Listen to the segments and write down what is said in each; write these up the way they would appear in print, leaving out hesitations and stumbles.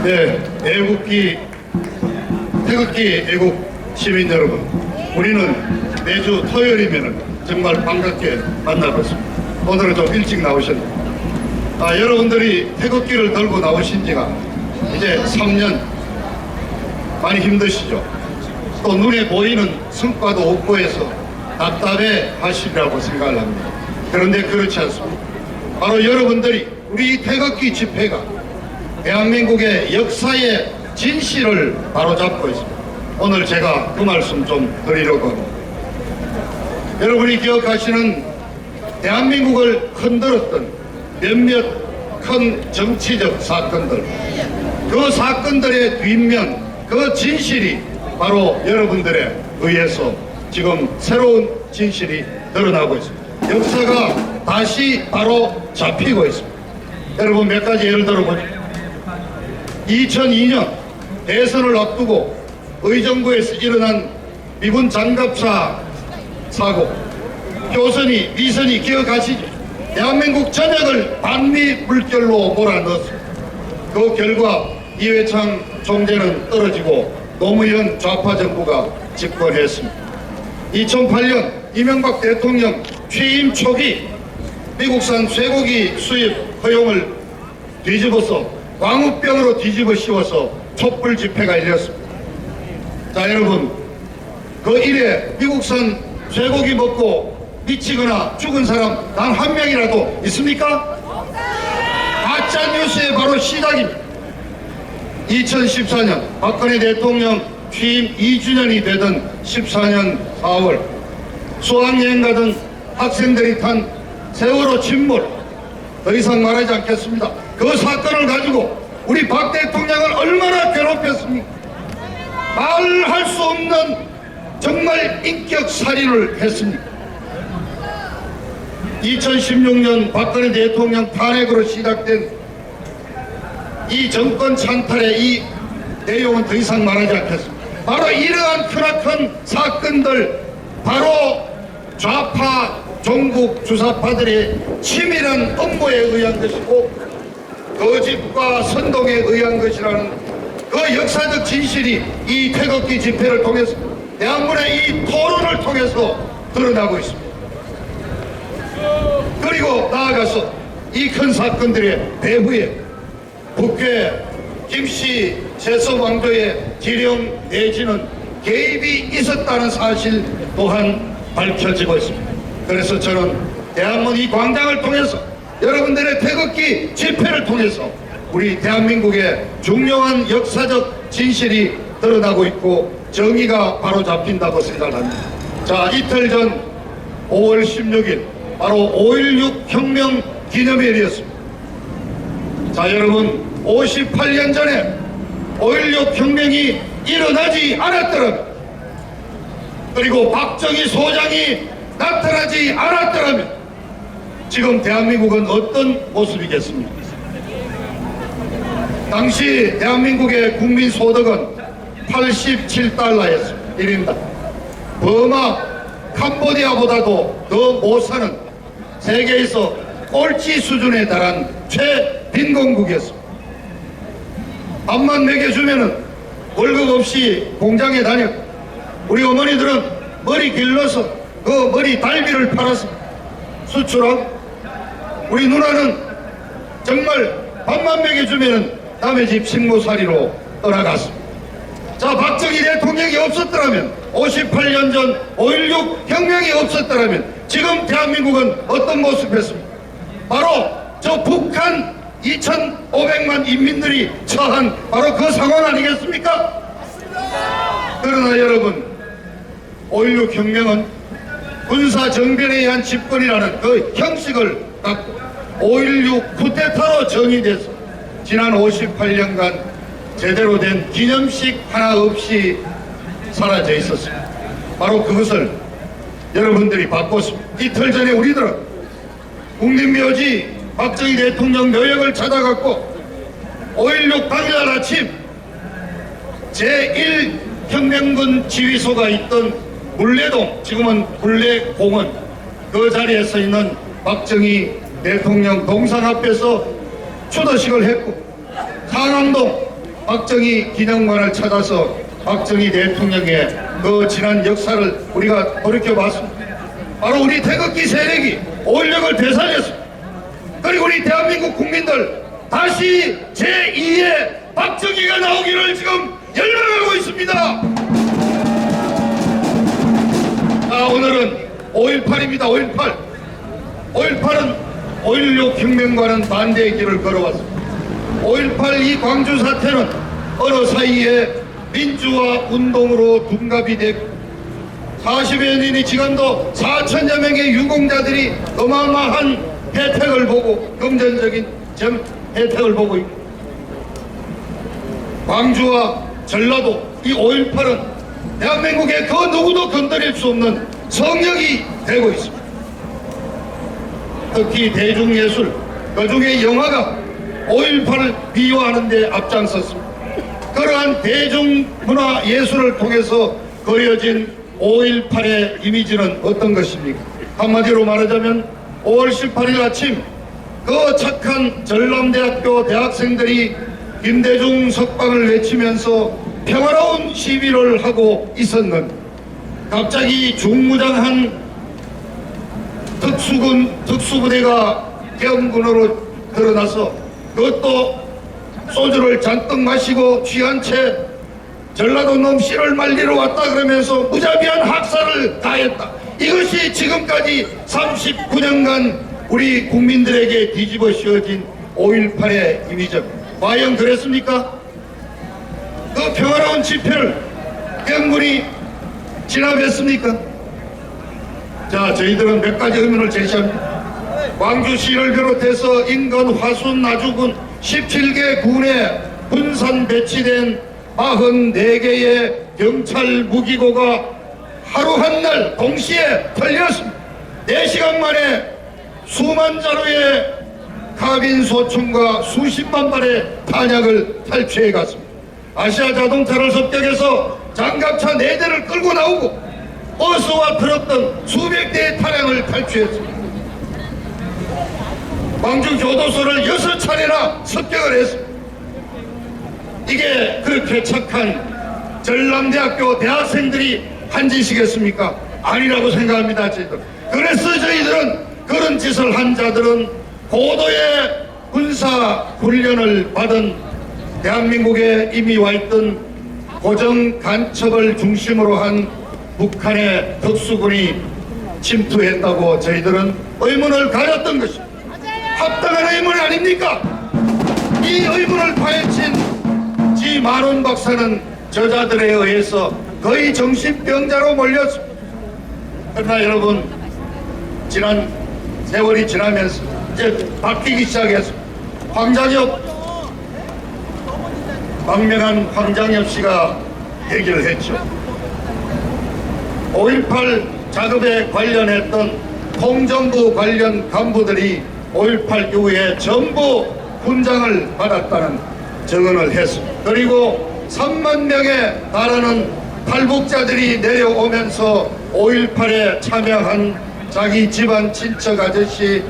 네, 태극기 애국 시민 여러분, 우리는 매주 토요일이면 정말 반갑게 만나고 있습니다. 오늘은 좀 일찍 나오셨네요. 여러분들이 태극기를 들고 나오신 지가 이제 3년, 많이 힘드시죠? 또 눈에 보이는 성과도 없고 해서 답답해 하시리라고 생각을 합니다. 그런데 그렇지 않습니다. 바로 여러분들이 우리 태극기 집회가 대한민국의 역사의 진실을 바로잡고 있습니다. 오늘 제가 그 말씀 좀 드리려고 합니다. 여러분이 기억하시는 대한민국을 흔들었던 몇몇 큰 정치적 사건들, 그 사건들의 뒷면, 그 진실이 바로 여러분들에 의해서 지금 새로운 진실이 드러나고 있습니다. 역사가 다시 바로 잡히고 있습니다. 여러분, 몇 가지 예를 들어보죠. 2002년 대선을 앞두고 의정부에서 일어난 미군 장갑차 사고, 교선이, 미선이 기억하시죠? 대한민국 전역을 반미 물결로 몰아넣었습니다. 그 결과 이회창 총재는 떨어지고 노무현 좌파 정부가 집권했습니다. 2008년 이명박 대통령 취임 초기 미국산 쇠고기 수입 허용을 뒤집어서 광우병으로 뒤집어 씌워서 촛불 집회가 열렸습니다. 자, 여러분, 그 일에 미국산 쇠고기 먹고 미치거나 죽은 사람 단 한 명이라도 있습니까? 가짜 뉴스의 바로 시작입니다. 2014년 박근혜 대통령 취임 2주년이 되던 14년 4월 수학여행 가던 학생들이 탄 세월호 침몰, 더 이상 말하지 않겠습니다. 그 사건을 가지고 우리 박 대통령을 얼마나 괴롭혔습니까? 말할 수 없는 정말 인격 살인을 했습니까? 2016년 박근혜 대통령 탄핵으로 시작된 이 정권 찬탈의 이 내용은 더 이상 말하지 않겠습니다. 바로 이러한 크나큰 사건들, 바로 좌파 종북 주사파들의 치밀한 음모에 의한 것이고 거짓과 선동에 의한 것이라는 그 역사적 진실이 이 태극기 집회를 통해서, 대한민국의 이 토론을 통해서 드러나고 있습니다. 그리고 나아가서 이 큰 사건들의 배후에 북괴 김씨 세서 왕조의 지령 내지는 개입이 있었다는 사실 또한 밝혀지고 있습니다. 그래서 저는 대한민국 이 광장을 통해서, 여러분들의 태극기 집회를 통해서 우리 대한민국의 중요한 역사적 진실이 드러나고 있고 정의가 바로 잡힌다고 생각합니다. 자, 이틀 전 5월 16일 바로 5.16 혁명 기념일이었습니다. 자, 여러분, 58년 전에 5.16 혁명이 일어나지 않았더라면, 그리고 박정희 소장이 나타나지 않았더라면 지금 대한민국은 어떤 모습이겠습니까? 당시 대한민국의 국민 소득은 87달러였습니다. 1인당. 버마, 캄보디아보다도 더 못 사는 세계에서 꼴찌 수준에 달한 최빈곤국이었습니다. 밥만 먹여주면은 월급 없이 공장에 다녔. 우리 어머니들은 머리 길러서 그 머리 달비를 팔아서 수출하고, 우리 누나는 정말 밥만 먹여주면은 남의 집 식모살이로 떠나갔습니다. 자, 박정희 대통령이 없었더라면, 58년 전 5.16 혁명이 없었더라면 지금 대한민국은 어떤 모습이었습니까? 바로 저 북한 2,500만 인민들이 처한 바로 그 상황 아니겠습니까? 그러나 여러분, 5.16 혁명은 군사정변에 의한 집권이라는 그 형식을 갖고 5.16 쿠데타로 정의돼서 지난 58년간 제대로 된 기념식 하나 없이 사라져 있었습니다. 바로 그것을 여러분들이 바꿨습니다. 이틀 전에 우리들은 국립묘지 박정희 대통령 묘역을 찾아갔고 5.16 당일날 아침 제1혁명군 지휘소가 있던 물레동, 지금은 물레공원, 그 자리에 서 있는 박정희 대통령 동상 앞에서 추도식을 했고, 상암동 박정희 기념관을 찾아서 박정희 대통령의 그 지난 역사를 우리가 돌이켜봤습니다. 바로 우리 태극기 세력이 5.16을 되살렸습니다. 그리고 우리 대한민국 국민들 다시 제2의 박정희가 나오기를 지금 열망하고 있습니다. 자, 오늘은 5.18입니다. 5.18. 5.18은 5.16 혁명과는 반대의 길을 걸어왔습니다. 5.18 이 광주 사태는 어느 사이에 민주화 운동으로 둔갑이 되고 40여 년이 지금도 4천여 명의 유공자들이 어마어마한 혜택을 보고 금전적인 혜택을 보고 있고 광주와 전라도 이 5.18은 대한민국의 그 누구도 건드릴 수 없는 성역이 되고 있습니다. 특히 대중예술 그중에 영화가 5.18을 미화하는 데 앞장섰습니다. 그러한 대중문화 예술을 통해서 그려진 5.18의 이미지는 어떤 것입니까? 한마디로 말하자면 5월 18일 아침 그 착한 전남대학교 대학생들이 김대중 석방을 외치면서 평화로운 시위를 하고 있었는데 갑자기 중무장한 특수부대가 계엄군으로 드러나서 그것도 소주를 잔뜩 마시고 취한 채 전라도 놈 씨를 말리러 왔다 그러면서 무자비한 학살을 가했다. 이것이 지금까지 39년간 우리 국민들에게 뒤집어 씌워진 5.18의 이미지입니다. 과연 그랬습니까? 그 평화로운 집회를 계엄군이 진압했습니까? 자, 저희들은 몇 가지 의문을 제시합니다. 광주시를 비롯해서 인근, 화순, 나주군 17개 군에 분산 배치된 44개의 경찰 무기고가 하루 한날 동시에 털렸습니다. 4시간 만에 수만 자루의 카빈 소총과 수십만 발의 탄약을 탈취해 갔습니다. 아시아 자동차를 습격해서 장갑차 4대를 끌고 나오고 버스와 트럭 등 수백 대의 차량을 탈취했습니다. 광주 교도소를 6차례나 습격을 했습니다. 이게 그렇게 착한 전남대학교 대학생들이 한 짓이겠습니까? 아니라고 생각합니다. 저희들. 그래서 저희들은 그런 짓을 한 자들은 고도의 군사 훈련을 받은 대한민국에 이미 와 있던 고정 간첩을 중심으로 한 북한의 특수군이 침투했다고 저희들은 의문을 가졌던 것입니다. 합당한 의문 아닙니까? 이 의문을 파헤친 지 만원 박사는 저자들에 의해서 거의 정신병자로 몰렸습니다. 그러나 여러분, 지난 세월이 지나면서 이제 바뀌기 시작했습니다. 박명한 황장엽 씨가 얘기를 했죠. 5.18 작업에 관련했던 통정부 관련 간부들이 5.18 이후에 전부 훈장을 받았다는 증언을 했습니다. 그리고 3만 명에 달하는 탈북자들이 내려오면서 5.18에 참여한 자기 집안 친척 아저씨,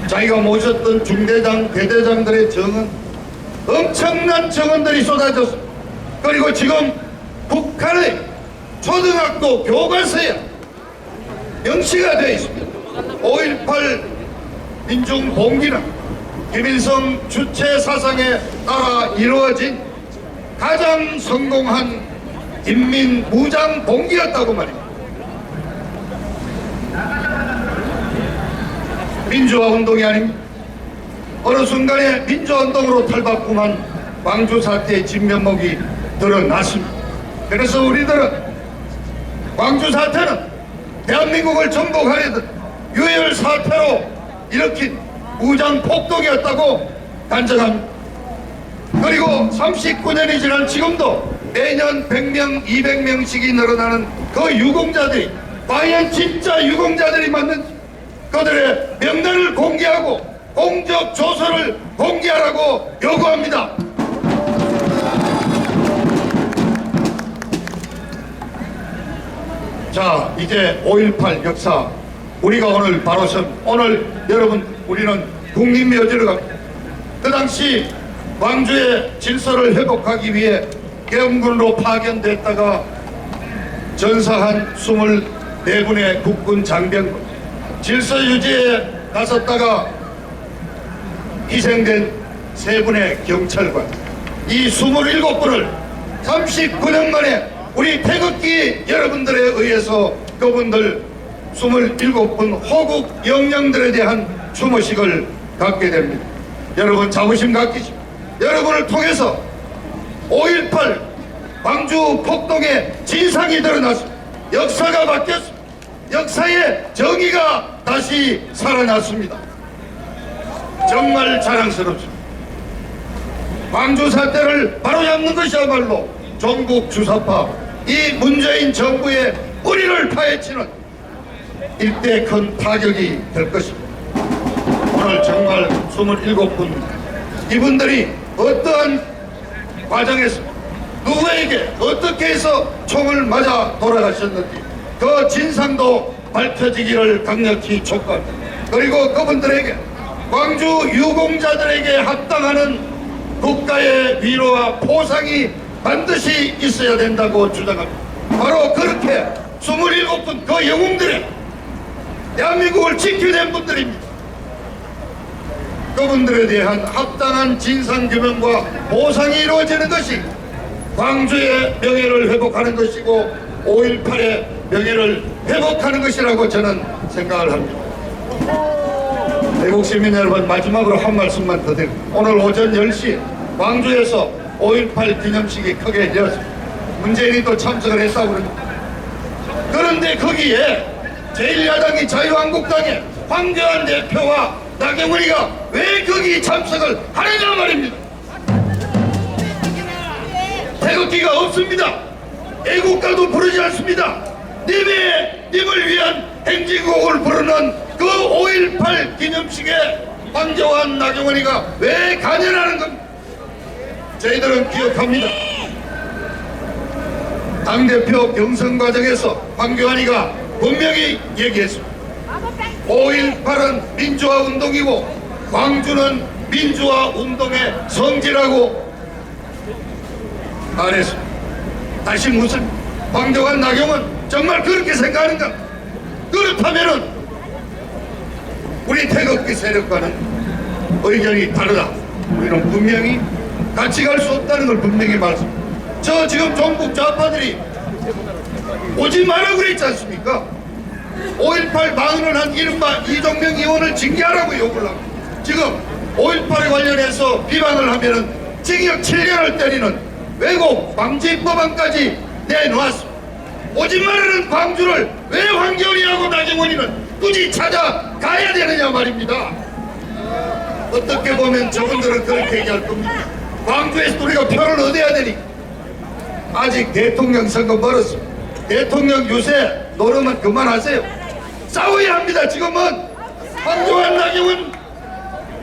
자기가 모셨던 중대장, 대대장들의 증언, 엄청난 증언들이 쏟아졌습니다. 그리고 지금 북한의 초등학교 교과서에 명시가 되어 있습니다. 5.18 민중봉기는 김일성 주체 사상에 따라 이루어진 가장 성공한 인민무장봉기였다고 말입니다. 민주화운동이 아닙니다. 어느 순간에 민주화운동으로 탈바꿈한 광주 사태의 진면목이 드러났습니다. 그래서 우리들은 광주 사태는 대한민국을 정복하려던 유혈 사태로 일으킨 무장 폭동이었다고 단정합니다. 그리고 39년이 지난 지금도 매년 100명, 200명씩이 늘어나는 그 유공자들이 과연 진짜 유공자들이 맞는지 그들의 명단을 공개하고 공적 조서를 공개하라고 요구합니다. 자, 이제 5.18 역사 우리가 오늘 바로 오늘 여러분 우리는 국립묘지를 갑니다. 그 당시 광주의 질서를 회복하기 위해 계엄군으로 파견됐다가 전사한 24분의 국군 장병, 질서 유지에 나섰다가 희생된 3분의 경찰관, 이 27분을 39년 만에 우리 태극기 여러분들에 의해서 그분들 27분 호국 영령들에 대한 추모식을 갖게 됩니다. 여러분 자부심 갖기죠. 여러분을 통해서 5.18 광주 폭동의 진상이 드러났습니다. 역사가 바뀌었습니다. 역사의 정의가 다시 살아났습니다. 정말 자랑스럽습니다. 광주 사태를 바로잡는 것이야말로 종북 주사파 이 문재인 정부의 뿌리를 파헤치는 일대 큰 타격이 될 것입니다. 오늘 정말 27분 이분들이 어떠한 과정에서 누구에게 어떻게 해서 총을 맞아 돌아가셨는지 그 진상도 밝혀지기를 강력히 촉구합니다. 그리고 그분들에게 광주 유공자들에게 합당하는 국가의 위로와 포상이 반드시 있어야 된다고 주장합니다. 바로 그렇게 27분 그 영웅들의 대한민국을 지켜낸 분들입니다. 그분들에 대한 합당한 진상규명과 보상이 이루어지는 것이 광주의 명예를 회복하는 것이고 5.18의 명예를 회복하는 것이라고 저는 생각을 합니다. 대국 시민 여러분, 마지막으로 한 말씀만 더 드립니다. 오늘 오전 10시 광주에서 5.18 기념식이 크게 열렸습니다. 문재인이 또 참석을 했다고 그럽니다. 그런데 거기에 제1야당이 자유한국당의 황교안 대표와 나경원이가 왜 거기 참석을 하느냐 말입니다. 태극기가 없습니다. 애국가도 부르지 않습니다. 님을 위한 행진곡을 부르는 그 5.18 기념식에 황교안 나경원이가 왜 간연하는 겁니까? 저희들은 기억합니다. 당대표 경선 과정에서 황교안이가 분명히 얘기했습니다. 5.18은 민주화 운동이고 광주는 민주화 운동의 성지라고 말했습니다. 다시 무슨 황교안 나경원 정말 그렇게 생각하는가? 그렇다면은 우리 태극기 세력과는 의견이 다르다. 우리는 분명히 같이 갈 수 없다는 걸 분명히 말씀합니다. 저 지금 종북 좌파들이 오지 마라 그랬지 않습니까? 5.18 망언을 한 이른바 이종명 의원을 징계하라고 요구를 합니다. 지금 5.18에 관련해서 비방을 하면은 징역 7년을 때리는 왜곡 방지 법안까지 내놓았습니다. 오지 말라는 광주를 왜 황교안이하고 나경원이는 굳이 찾아가야 되느냐 말입니다. 어떻게 보면 저분들은 그렇게 얘기할 겁니다. 광주에서 우리가 표를 얻어야 되니 아직 대통령 선거 멀었습니다. 대통령 유세 노름은 그만하세요. 싸워야 합니다. 지금은 황교안 나경원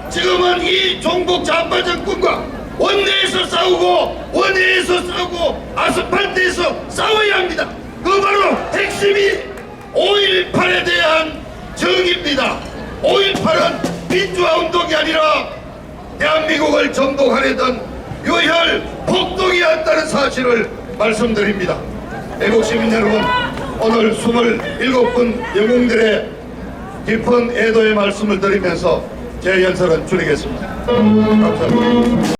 지금은 이 종북 좌파 정권과 원내에서 싸우고 원내에서 싸우고 아스팔트에서 싸워야 합니다. 그 바로 핵심이 5.18에 대한 정의입니다. 5.18은 민주화 운동이 아니라 대한민국을 정복하려던 유혈 폭동이었다는 사실을 말씀드립니다. 애국 시민 여러분, 오늘 27분 영웅들의 깊은 애도의 말씀을 드리면서 제 연설은 줄이겠습니다. 감사합니다.